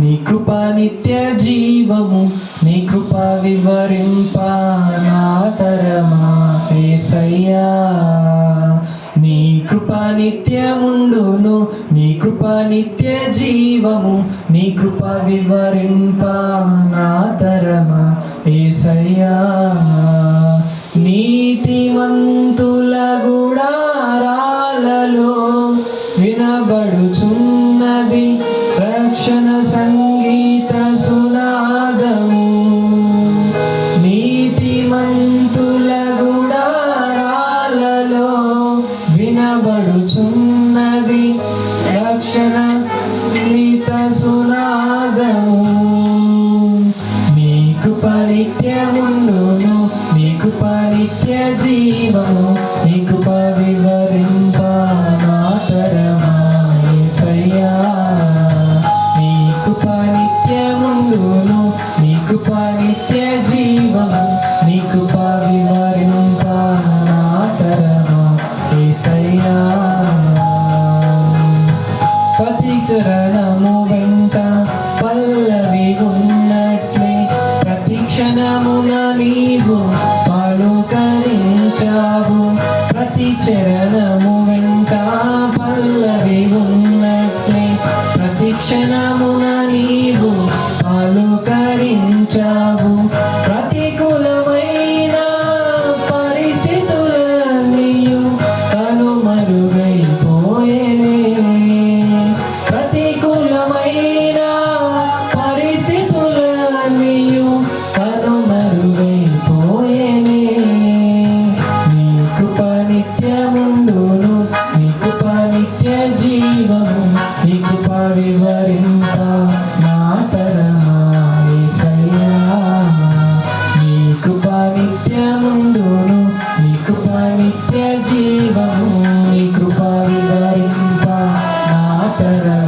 నీ కృప నిత్య జీవము, నీ కృప వివరింప నా తరమా యేసయ్యా. నీ కృప నిత్యముండును, నీ కృప నిత్య జీవము, నీ కృప వివరింప నా తరమా యేసయ్యా. నీతిమంతుల గుడారాలలో వినబడుచున్నది రక్షణ సంగీత సునాదము. నీతిమంతుల గుడారాలలో వినబడుచున్నది రక్షణ సంగీత సునాదము. నీ కృప నిత్యముండును, నీ కృప నిత్య జీవము, నీ కృప వివరింప నా తరమా యేసయ్యా. నీ కృప నిత్యముండును, నీ కృప నిత్య జీవము, నీ కృప వివరింప నా తరమా యేసయ్యా. ప్రతి చరణము వెంట పల్లవి ఉన్నట్లే ప్రతి క్షణమున నీవు పలుకరించావు. ప్రతి చరణము వెంట పల్లవి ఉన్నట్లే ప్రతి క్షణమున నీవు పలుకరించావు. ప్రతికూలమైన పరిస్థితులన్నీయు కనుమరుగైపోయేనే. ప్రతికూలమైన పరిస్థితులన్నీయు కనుమరుగైపోయేనే. నీ కృప నిత్యముండును, నీ కృప నిత్య జీవము, నీ కృప వివరింప నా తరమా యేసయ్యా. నీ కృప నిత్యముండును, నీ కృప నిత్య జీవము, నీ కృప వివరింప నా తరమా